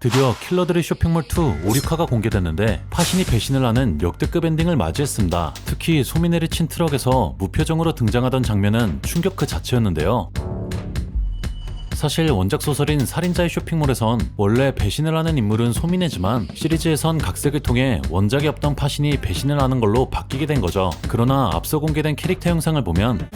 드디어 킬러들의 쇼핑몰 2 5류카가 공개됐는데 파신이 배신을 하는 역대급 엔딩을 맞이했습니다. 특히 소미네를 친 트럭에서 무표정으로 등장하던 장면은 충격 그 자체였는데요. 사실 원작 소설인 살인자의 쇼핑몰에선 원래 배신을 하는 인물은 소미네지만 시리즈에선 각색을 통해 원작에 없던 파신이 배신을 하는 걸로 바뀌게 된 거죠. 그러나 앞서 공개된 캐릭터 영상을 보면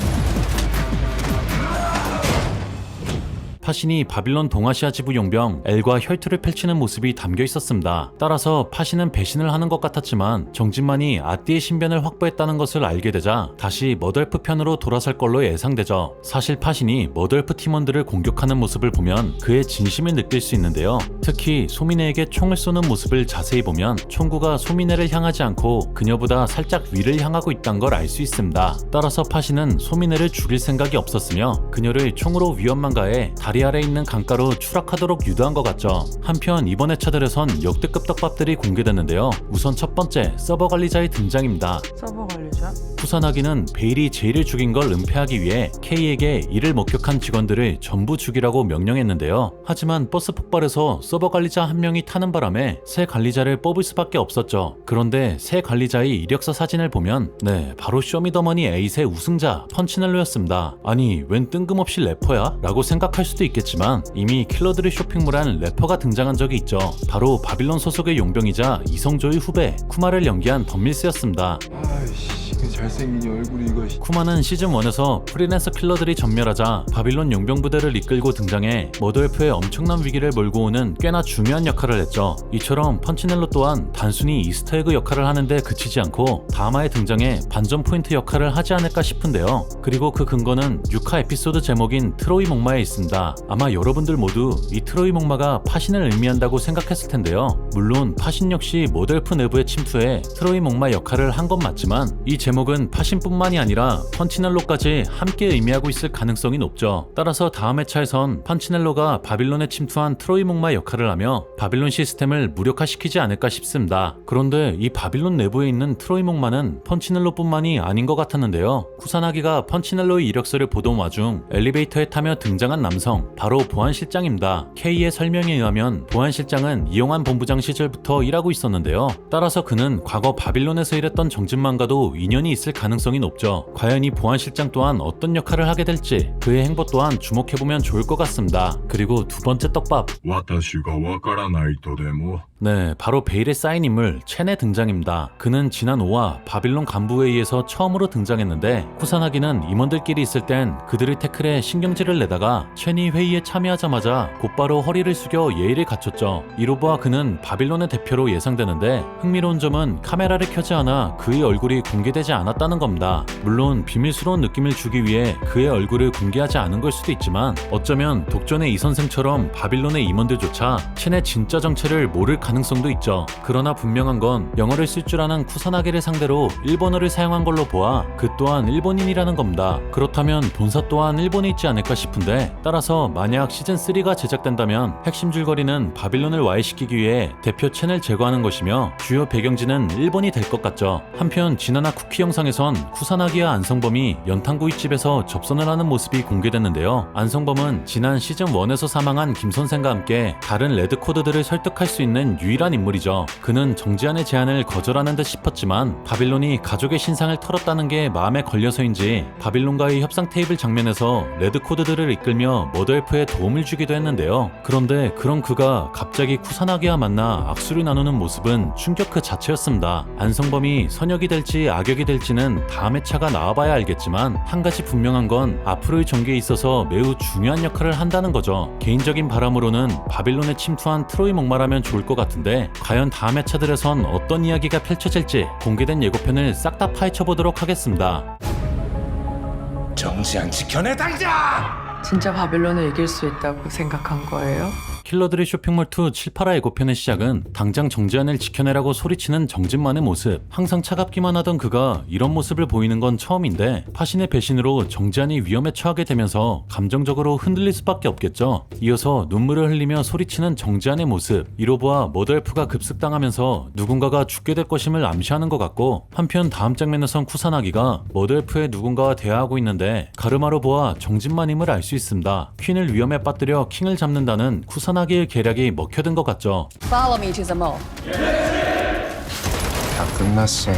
파신이 바빌론 동아시아 지부 용병 엘과 혈투를 펼치는 모습이 담겨 있었습니다. 따라서 파신은 배신을 하는 것 같았지만 정진만이 아띠의 신변을 확보했다는 것을 알게 되자 다시 머덜프 편으로 돌아설 걸로 예상되죠. 사실 파신이 머덜프 팀원들을 공격하는 모습을 보면 그의 진심을 느낄 수 있는데요. 특히 소미네에게 총을 쏘는 모습을 자세히 보면 총구가 소미네를 향하지 않고 그녀보다 살짝 위를 향하고 있다는 걸 알 수 있습니다. 따라서 파신은 소미네를 죽일 생각이 없었으며 그녀를 총으로 위협만 가해 다리 아래 있는 강가로 추락하도록 유도한 것 같죠. 한편 이번 회차들에선 역대급 떡밥들이 공개됐는데요. 우선 첫 번째, 서버 관리자의 등장입니다. 서버 관리자? 쿠사나기는 베일이 제이를 죽인 걸 은폐하기 위해 K에게 이를 목격한 직원들을 전부 죽이라고 명령했는데요. 하지만 버스 폭발에서 서버 관리자 한 명이 타는 바람에 새 관리자를 뽑을 수밖에 없었죠. 그런데 새 관리자의 이력서 사진을 보면 바로 쇼미더머니 8의 우승자 펀치넬로였습니다. 아니 웬 뜬금없이 래퍼야? 라고 생각할 수도 있겠지만 이미 킬러들의 쇼핑몰한 래퍼가 등장한 적이 있죠. 바로 바빌론 소속의 용병이자 이성조의 후배 쿠마를 연기한 덤밀스였습니다. 아이씨 잘생긴 얼굴이 이거. 쿠마는 시즌1에서 프리랜서 킬러들이 전멸하자 바빌론 용병 부대를 이끌고 등장해 머더엘프의 엄청난 위기를 몰고 오는 꽤나 중요한 역할을 했죠. 이처럼 펀치넬로 또한 단순히 이스터에그 역할을 하는데 그치지 않고 다마에 등장해 반전 포인트 역할을 하지 않을까 싶은데요. 그리고 그 근거는 6화 에피소드 제목인 트로이 목마에 있습니다. 아마 여러분들 모두 이 트로이 목마가 파신을 의미한다고 생각했을 텐데요. 물론 파신 역시 머더엘프 내부에 침투해 트로이 목마 역할을 한 건 맞지만 이 제목은 파신뿐만이 아니라 펀치넬로까지 함께 의미하고 있을 가능성이 높죠. 따라서 다음 회차에선 펀치넬로가 바빌론에 침투한 트로이 목마 역할을 하며 바빌론 시스템을 무력화시키지 않을까 싶습니다. 그런데 이 바빌론 내부에 있는 트로이 목마는 펀치넬로뿐만이 아닌 것 같았는데요. 쿠사나기가 펀치넬로의 이력서를 보던 와중 엘리베이터에 타며 등장한 남성, 바로 보안실장입니다. K의 설명에 의하면 보안실장은 이용환 본부장 시절부터 일하고 있었는데요. 따라서 그는 과거 바빌론에서 일했던 정진만과도 인연이 있을 가능성이 높죠. 과연 이 보안실장 또한 어떤 역할을 하게 될지 그의 행보 또한 주목해보면 좋을 것 같습니다. 그리고 두 번째 떡밥, 私がわからないとでも 바로 베일의 쌓인 인물 첸의 등장입니다. 그는 지난 5화 바빌론 간부회의에서 처음으로 등장했는데 쿠사나기는 임원들끼리 있을 땐 그들의 태클에 신경질을 내다가 첸이 회의에 참여하자마자 곧바로 허리를 숙여 예의를 갖췄죠. 이로 보아 그는 바빌론의 대표로 예상되는데 흥미로운 점은 카메라를 켜지 않아 그의 얼굴이 공개되지 않았다는 겁니다. 물론 비밀스러운 느낌을 주기 위해 그의 얼굴을 공개하지 않은 걸 수도 있지만 어쩌면 독전의 이 선생처럼 바빌론의 임원들조차 첸의 진짜 정체를 모를 가능성도 있죠. 그러나 분명한 건 영어를 쓸 줄 아는 쿠사나기를 상대로 일본어를 사용한 걸로 보아 그 또한 일본인이라는 겁니다. 그렇다면 본사 또한 일본에 있지 않을까 싶은데 따라서 만약 시즌3가 제작된다면 핵심 줄거리는 바빌론을 와해시키기 위해 대표 첸을 제거하는 것이며 주요 배경지는 일본이 될 것 같죠. 한편 지난화 쿠키 영상에선 쿠사나기와 안성범이 연탄구이집에서 접선을 하는 모습이 공개됐는데요. 안성범은 지난 시즌1에서 사망한 김 선생과 함께 다른 레드코드들을 설득할 수 있는 유일한 인물이죠. 그는 정지안의 제안을 거절하는 듯 싶었지만 바빌론이 가족의 신상을 털었다는 게 마음에 걸려서인지 바빌론과의 협상 테이블 장면에서 레드코드들을 이끌며 머더엘프에 도움을 주기도 했는데요. 그런데 그런 그가 갑자기 쿠사나기와 만나 악수를 나누는 모습은 충격 그 자체였습니다. 안성범이 선역이 될지 악역이 될지는 다음 회차가 나와봐야 알겠지만 한 가지 분명한 건 앞으로의 전개에 있어서 매우 중요한 역할을 한다는 거죠. 개인적인 바람으로는 바빌론에 침투한 트로이 목마라면 좋을 것 같은데 과연 다음 회차들에선 어떤 이야기가 펼쳐질지 공개된 예고편을 싹 다 파헤쳐보도록 하겠습니다. 정시안 지켜내 당장! 진짜 바빌론을 이길 수 있다고 생각한 거예요? 킬러들의 쇼핑몰 2 7, 8화 예고편의 시작은 당장 정지안을 지켜내라고 소리치는 정진만의 모습. 항상 차갑기만 하던 그가 이런 모습을 보이는 건 처음인데 파신의 배신으로 정지안이 위험에 처하게 되면서 감정적으로 흔들릴 수밖에 없겠죠. 이어서 눈물을 흘리며 소리치는 정지안의 모습. 이로 보아 머더엘프가 급습당하면서 누군가가 죽게 될 것임을 암시하는 것 같고 한편 다음 장면에선 쿠사나기가 머더엘프의 누군가와 대화하고 있는데 가르마로 보아 정진만임을 알 수 있습니다. 퀸을 위험에 빠뜨려 킹을 잡는다는 쿠사나기 쿠사나기의 계략이 먹혀든 것 같죠. Follow me to the mall. 다 끝났어요.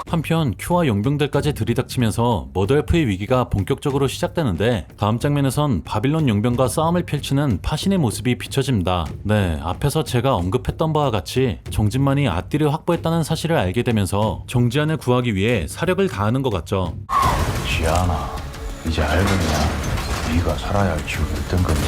한편 큐와 용병들까지 들이닥치면서 머더엘프의 위기가 본격적으로 시작되는데 다음 장면에선 바빌론 용병과 싸움을 펼치는 파신의 모습이 비춰집니다. 네, 앞에서 제가 언급했던 바와 같이 정진만이 아띠를 확보했다는 사실을 알게 되면서 정지안을 구하기 위해 사력을 다하는 것 같죠. 지안아, 이제 알겠냐? 네가 살아야 할 지옥이 어떤 건지?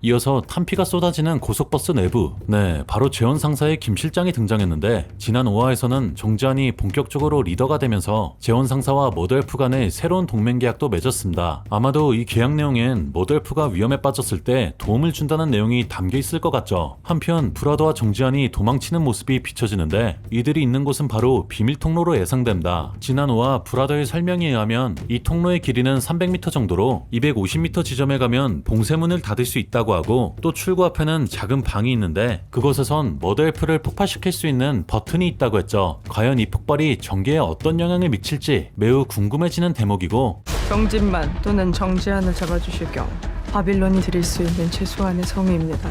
이어서 탄피가 쏟아지는 고속버스 내부. 네, 바로 재원 상사의 김 실장이 등장했는데 지난 5화에서는 정지안이 본격적으로 리더가 되면서 재원 상사와 머더엘프 간의 새로운 동맹 계약도 맺었습니다. 아마도 이 계약 내용엔 머더엘프가 위험에 빠졌을 때 도움을 준다는 내용이 담겨 있을 것 같죠. 한편 브라더와 정지안이 도망치는 모습이 비춰지는데 이들이 있는 곳은 바로 비밀 통로로 예상됩니다. 지난 5화 브라더의 설명에 의하면 이 통로의 길이는 300m 정도로 250m 지점에 가면 봉쇄문을 닫을 수 있다고 하고 또 출구 앞에는 작은 방이 있는데 그곳에선 머더엘프를 폭발시킬 수 있는 버튼이 있다고 했죠. 과연 이 폭발이 전개에 어떤 영향을 미칠지 매우 궁금해지는 대목이고 정진만 또는 정지안을 잡아주실 경우 바빌론이 드릴 수 있는 최소한의 성의입니다.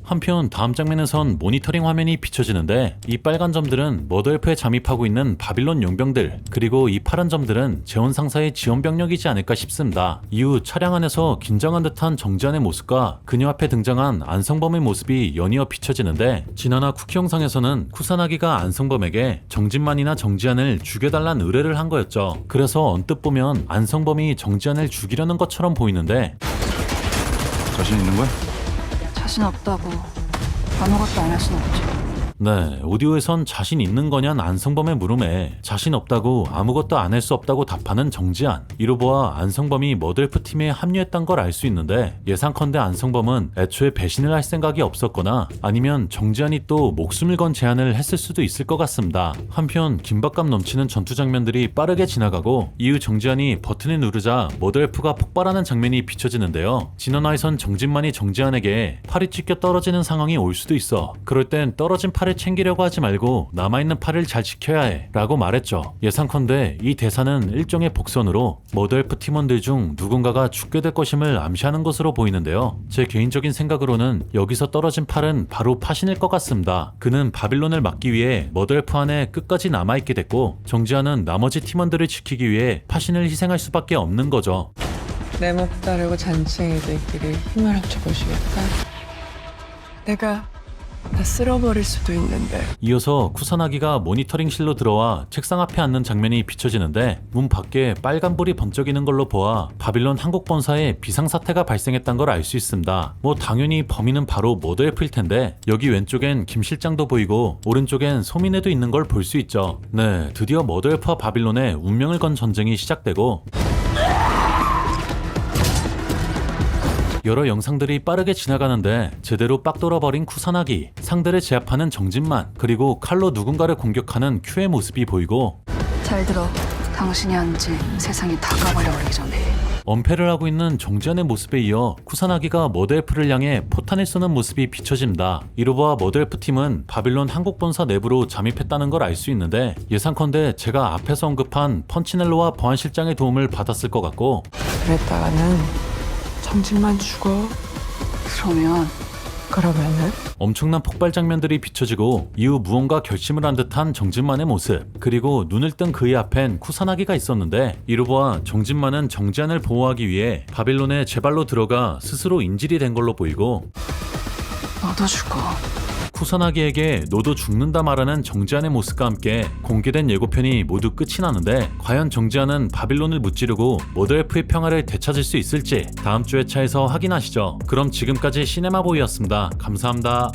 한편 다음 장면에선 모니터링 화면이 비춰지는데 이 빨간 점들은 머더엘프에 잠입하고 있는 바빌론 용병들 그리고 이 파란 점들은 재원 상사의 지원 병력이지 않을까 싶습니다. 이후 차량 안에서 긴장한 듯한 정지안의 모습과 그녀 앞에 등장한 안성범의 모습이 연이어 비춰지는데 지난화 쿠키 영상에서는 쿠사나기가 안성범에게 정진만이나 정지안을 죽여달란 의뢰를 한 거였죠. 그래서 언뜻 보면 안성범이 정지안을 죽이려는 것처럼 보이는데 자신 있는 거야? 자신 없다고 아무것도 안 할 순 없지. 네, 오디오에선 자신 있는 거냔 안성범의 물음에 자신 없다고 아무것도 안 할 수 없다고 답하는 정지안. 이로 보아 안성범이 머더엘프 팀에 합류했단 걸 알 수 있는데 예상컨대 안성범은 애초에 배신을 할 생각이 없었거나 아니면 정지안이 또 목숨을 건 제안을 했을 수도 있을 것 같습니다. 한편 긴박감 넘치는 전투 장면들이 빠르게 지나가고 이후 정지안이 버튼을 누르자 머더엘프가 폭발하는 장면이 비춰지는데요. 지난화에선 정진만이 정지안에게 팔이 찢겨 떨어지는 상황이 올 수도 있어. 그럴 땐 떨어진 팔을 챙기려고 하지 말고 남아있는 팔을 잘 지켜야 해 라고 말했죠. 예상컨대 이 대사는 일종의 복선으로 머더엘프 팀원들 중 누군가가 죽게 될 것임을 암시하는 것으로 보이는데요. 제 개인적인 생각으로는 여기서 떨어진 팔은 바로 파신일 것 같습니다. 그는 바빌론을 막기 위해 머더엘프 안에 끝까지 남아있게 됐고 정지안은 나머지 팀원들을 지키기 위해 파신을 희생할 수밖에 없는 거죠. 내 목 따르고 잔챙이들끼리 힘을 합쳐보시겠다. 내가 다 쓸어버릴 수도 있는데. 이어서 쿠사나기가 모니터링실로 들어와 책상 앞에 앉는 장면이 비춰지는데 문 밖에 빨간불이 번쩍이는 걸로 보아 바빌론 한국 본사에 비상사태가 발생했단 걸 알 수 있습니다. 뭐 당연히 범인은 바로 머더엘프일 텐데 여기 왼쪽엔 김 실장도 보이고 오른쪽엔 소민회도 있는 걸 볼 수 있죠. 네, 드디어 머더엘프와 바빌론의 운명을 건 전쟁이 시작되고 여러 영상들이 빠르게 지나가는데 제대로 빡 돌아버린 쿠사나기, 상대를 제압하는 정진만, 그리고 칼로 누군가를 공격하는 큐의 모습이 보이고 잘 들어. 당신이 한 지 세상이 다 가버려버리기 전에. 엄폐를 하고 있는 정지안의 모습에 이어 쿠사나기가 머더엘프를 향해 포탄을 쏘는 모습이 비춰집니다. 이로 보아 머더엘프 팀은 바빌론 한국 본사 내부로 잠입했다는 걸 알 수 있는데 예상컨대 제가 앞에서 언급한 펀치넬로와 보안실장의 도움을 받았을 것 같고 그랬다가는 정진만 죽어. 그러면은 엄청난 폭발 장면들이 비춰지고 이후 무언가 결심을 한 듯한 정진만의 모습 그리고 눈을 뜬 그의 앞엔 쿠사나기가 있었는데 이로 보아 정진만은 정지안을 보호하기 위해 바빌론에 제 발로 들어가 스스로 인질이 된 걸로 보이고 너도 죽어. 쿠사나기에게 너도 죽는다 말하는 정지안의 모습과 함께 공개된 예고편이 모두 끝이 나는데 과연 정지안은 바빌론을 무찌르고 머더엘프의 평화를 되찾을 수 있을지 다음 주 회차에서 확인하시죠. 그럼 지금까지 시네마보이였습니다. 감사합니다.